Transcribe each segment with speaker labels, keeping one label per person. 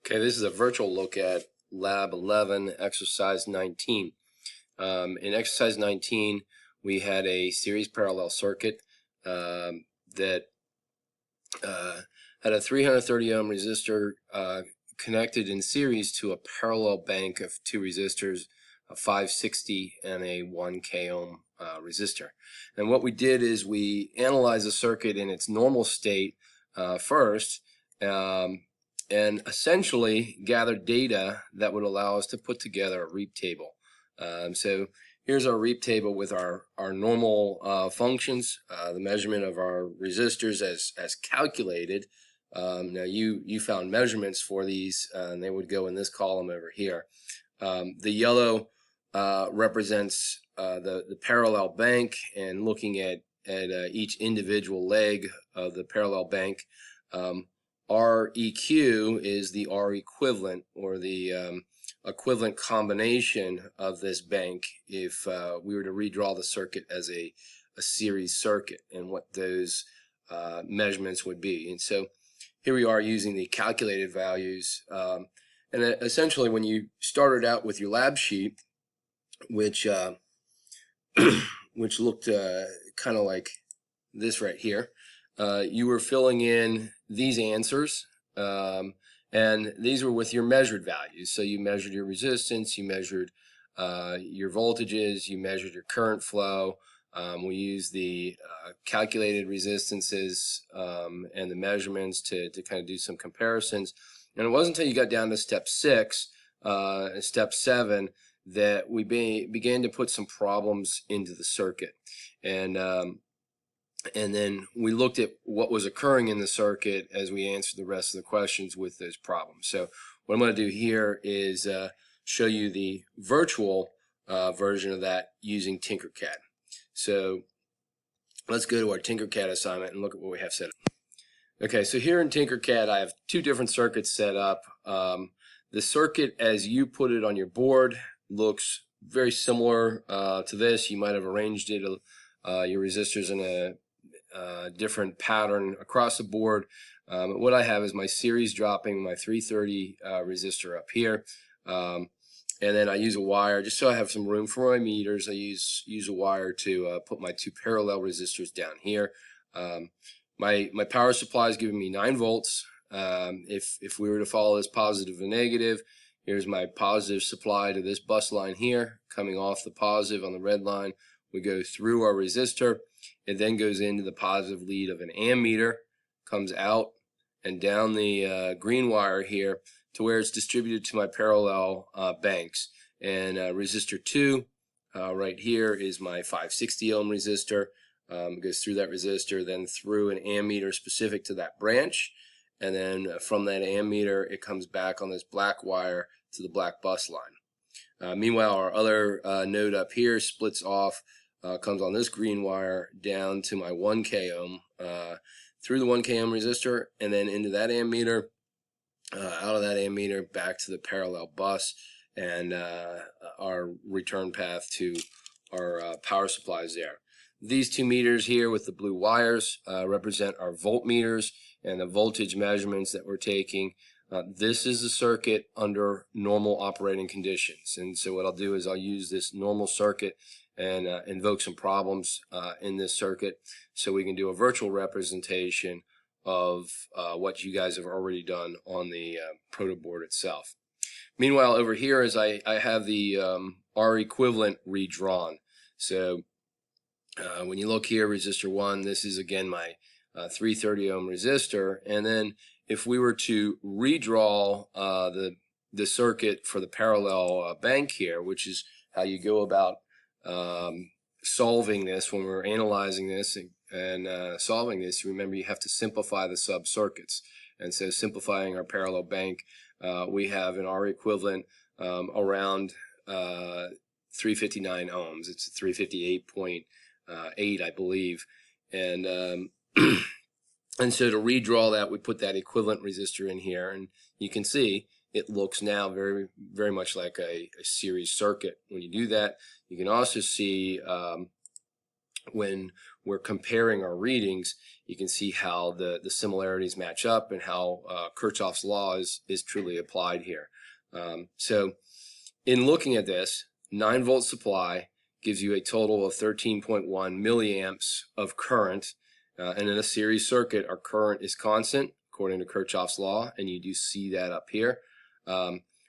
Speaker 1: Okay, this is a virtual look at Lab 11, Exercise 19. In Exercise 19, we had a series parallel circuit that had a 330 ohm resistor connected in series to a parallel bank of two resistors, a 560 and a 1K ohm resistor. And what we did is we analyzed the circuit in its normal state first, and essentially gathered data that would allow us to put together a REAP table. So here's our REAP table with our normal functions, the measurement of our resistors as calculated. Now you found measurements for these, and they would go in this column over here. The yellow represents the parallel bank, and looking at each individual leg of the parallel bank. REQ is the R equivalent, or the equivalent combination of this bank if we were to redraw the circuit as a series circuit, and what those measurements would be. And so here we are using the calculated values, and essentially when you started out with your lab sheet, which which looked kind of like this right here, you were filling in these answers, and these were with your measured values. So you measured your resistance, you measured your voltages, you measured your current flow. We used the calculated resistances and the measurements to kind of do some comparisons. And it wasn't until you got down to step 6, step 7, that we began to put some problems into the circuit. And then we looked at what was occurring in the circuit as we answered the rest of the questions with those problems. So what I'm going to do here is show you the virtual version of that using Tinkercad. So let's go to our Tinkercad assignment and look at what we have set up. Okay, so here in Tinkercad, I have two different circuits set up. The circuit as you put it on your board looks very similar to this. You might have arranged it, your resistors in a different pattern across the board. What I have is my series dropping, my 330 resistor up here, and then I use a wire just so I have some room for my meters. I use a wire to put my two parallel resistors down here. My power supply is giving me 9 volts. If we were to follow this positive and negative, here's my positive supply to this bus line here, coming off the positive on the red line. We go through our resistor. It then goes into the positive lead of an ammeter, comes out and down the green wire here to where it's distributed to my parallel banks. And resistor 2 right here is my 560 ohm resistor. It goes through that resistor, then through an ammeter specific to that branch, and then from that ammeter it comes back on this black wire to the black bus line. Meanwhile, our other node up here splits off, comes on this green wire down to my 1K ohm, through the 1K ohm resistor, and then into that ammeter, out of that ammeter back to the parallel bus, and our return path to our power supplies there. These two meters here with the blue wires represent our voltmeters and the voltage measurements that we're taking. This is the circuit under normal operating conditions, and so what I'll do is I'll use this normal circuit and invoke some problems in this circuit so we can do a virtual representation of what you guys have already done on the proto board itself. Meanwhile, over here is I have the R equivalent redrawn. So when you look here, resistor 1, this is again my 330 ohm resistor, and then if we were to redraw the circuit for the parallel bank here, which is how you go about solving this when we're analyzing this and solving this, remember you have to simplify the sub-circuits. And so simplifying our parallel bank, we have an R equivalent around 359 ohms. It's 358.8, I believe. And and so to redraw that, we put that equivalent resistor in here, and you can see it looks now very, very much like a series circuit. When you do that, you can also see when we're comparing our readings, you can see how the similarities match up and how Kirchhoff's law is truly applied here. So in looking at this, 9-volt supply gives you a total of 13.1 milliamps of current. And in a series circuit, our current is constant according to Kirchhoff's law, and you do see that up here.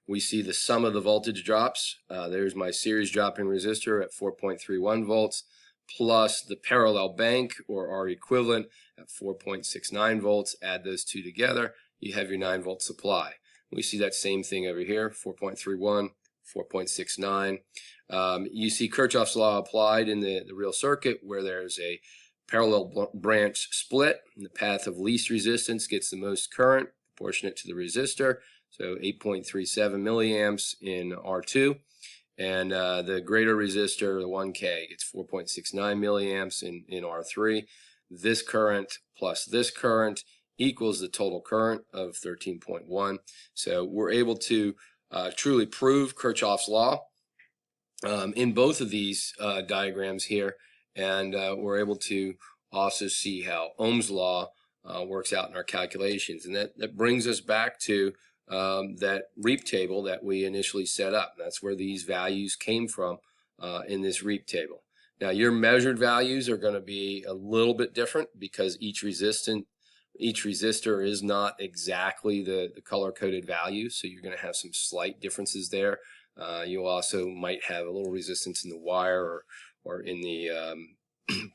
Speaker 1: We see the sum of the voltage drops. There's my series dropping resistor at 4.31 volts, plus the parallel bank, or R equivalent, at 4.69 volts. Add those two together, you have your 9-volt supply. We see that same thing over here, 4.31, 4.69. You see Kirchhoff's law applied in the real circuit, where there's a parallel branch split, and the path of least resistance gets the most current, proportionate to the resistor. So 8.37 milliamps in R2. And the greater resistor, the 1K, gets 4.69 milliamps in R3. This current plus this current equals the total current of 13.1. So we're able to truly prove Kirchhoff's law in both of these diagrams here. And we're able to also see how Ohm's law works out in our calculations. And that brings us back to that REAP table that we initially set up. That's where these values came from in this REAP table. Now, your measured values are going to be a little bit different because each resistor is not exactly the color-coded value, so you're going to have some slight differences there. You also might have a little resistance in the wire or in the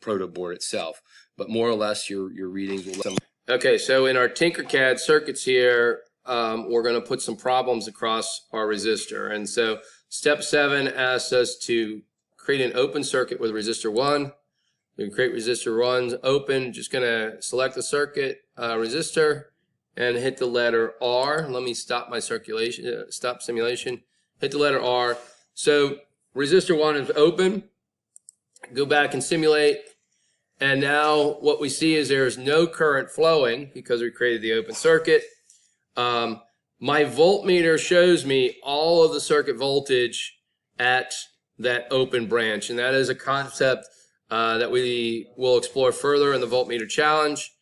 Speaker 1: proto board itself, but more or less your readings will. Okay, so in our Tinkercad circuits here, we're going to put some problems across our resistor. And so step 7 asks us to create an open circuit with resistor 1. We can create resistor 1 open. Just going to select the circuit resistor and hit the letter R. Let me stop my stop simulation. Hit the letter R. So resistor 1 is open. Go back and simulate. And now what we see is there is no current flowing because we created the open circuit. My voltmeter shows me all of the circuit voltage at that open branch, and that is a concept that we will explore further in the voltmeter challenge,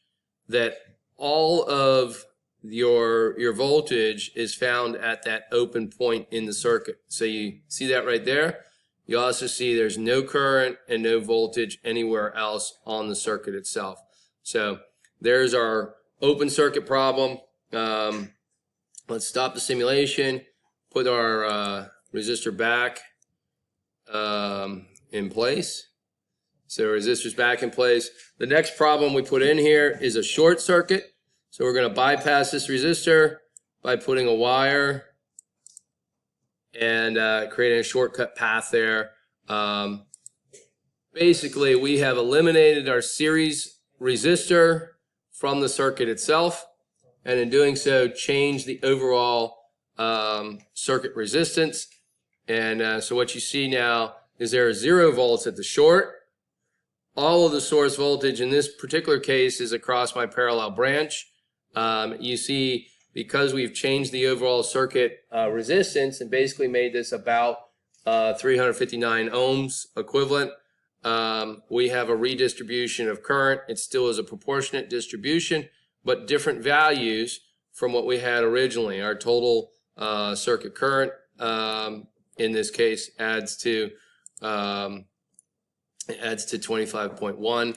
Speaker 1: that all of your voltage is found at that open point in the circuit. So you see that right there. You also see there's no current and no voltage anywhere else on the circuit itself. So there's our open circuit problem. Let's stop the simulation, put our resistor back in place. So resistor's back in place. The next problem we put in here is a short circuit. So we're going to bypass this resistor by putting a wire and creating a shortcut path there. Basically, we have eliminated our series resistor from the circuit itself, and in doing so, change the overall circuit resistance. And so what you see now is there are 0 volts at the short. All of the source voltage in this particular case is across my parallel branch. You see, because we've changed the overall circuit resistance and basically made this about 359 ohms equivalent, we have a redistribution of current. It still is a proportionate distribution, but different values from what we had originally. Our total circuit current in this case adds to 25.1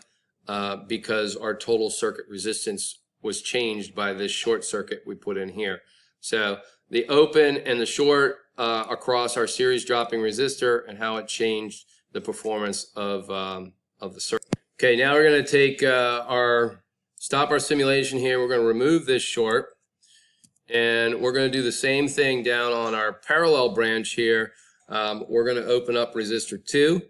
Speaker 1: because our total circuit resistance was changed by this short circuit we put in here. So the open and the short across our series dropping resistor and how it changed the performance of the circuit. Okay, now we're going to take stop our simulation here. We're going to remove this short, and we're going to do the same thing down on our parallel branch here. We're going to open up resistor 2.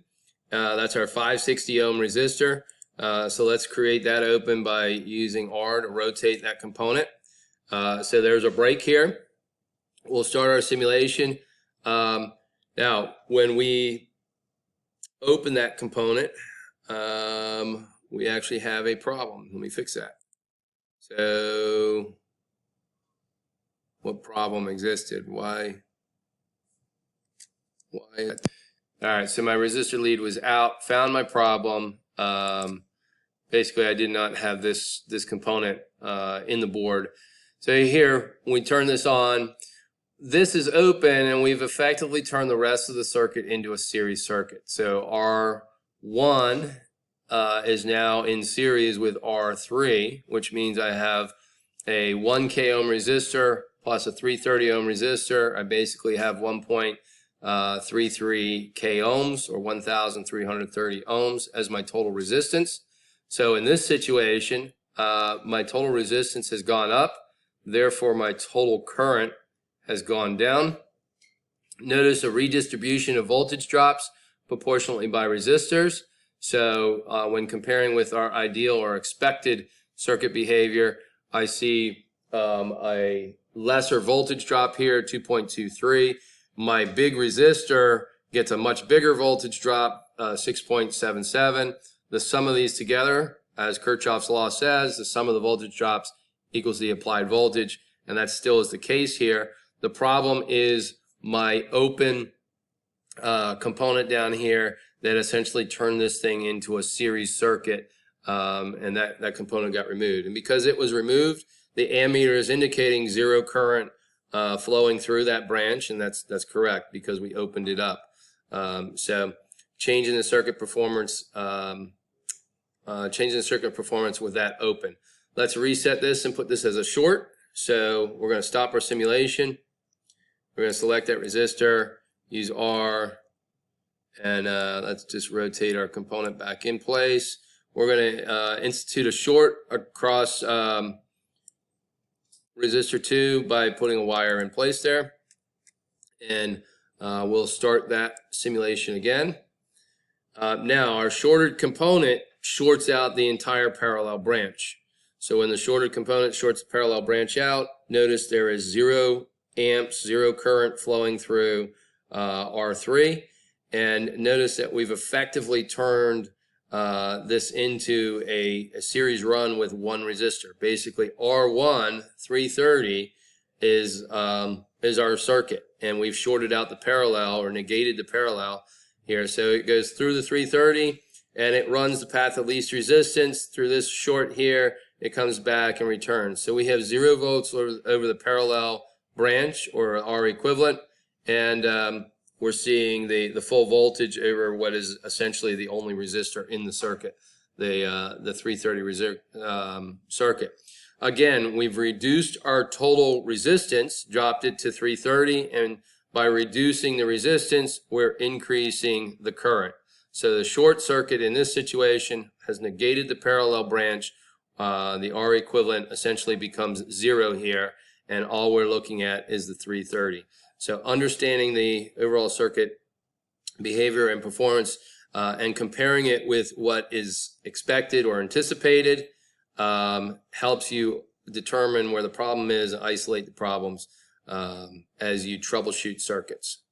Speaker 1: That's our 560 ohm resistor. So let's create that open by using R to rotate that component. So there's a break here. We'll start our simulation. Now, when we open that component, we actually have a problem. Let me fix that. So what problem existed? Why? All right, so my resistor lead was out, found my problem. Basically, I did not have this component in the board. So here, when we turn this on, this is open, and we've effectively turned the rest of the circuit into a series circuit. So R1 is now in series with R3, which means I have a 1K ohm resistor plus a 330 ohm resistor. I basically have 1.33 K ohms, or 1,330 ohms, as my total resistance. So in this situation, my total resistance has gone up, therefore my total current has gone down. Notice a redistribution of voltage drops proportionally by resistors. So when comparing with our ideal or expected circuit behavior, I see a lesser voltage drop here, 2.23. My big resistor gets a much bigger voltage drop, 6.77. The sum of these together, as Kirchhoff's law says, the sum of the voltage drops equals the applied voltage, and that still is the case here. The problem is my open component down here that essentially turned this thing into a series circuit, and that component got removed. And because it was removed, the ammeter is indicating zero current flowing through that branch, and that's correct because we opened it up. So changing the circuit performance, with that open. Let's reset this and put this as a short. So we're going to stop our simulation. We're going to select that resistor, use R, and let's just rotate our component back in place. We're going to institute a short across resistor 2 by putting a wire in place there. And we'll start that simulation again. Now our shorted component shorts out the entire parallel branch. So when the shorted component shorts the parallel branch out, notice there is 0 amps, 0 current flowing through R3. And notice that we've effectively turned this into a series run with one resistor. Basically, R1 330 is our circuit, and we've shorted out the parallel or negated the parallel here. So it goes through the 330, and it runs the path of least resistance through this short here. It comes back and returns. So we have 0 volts over the parallel branch, or R equivalent, and we're seeing the full voltage over what is essentially the only resistor in the circuit, the 330 circuit. Again, we've reduced our total resistance, dropped it to 330, and by reducing the resistance, we're increasing the current. So the short circuit in this situation has negated the parallel branch. The R equivalent essentially becomes 0 here, and all we're looking at is the 330. So understanding the overall circuit behavior and performance and comparing it with what is expected or anticipated helps you determine where the problem is, isolate the problems as you troubleshoot circuits.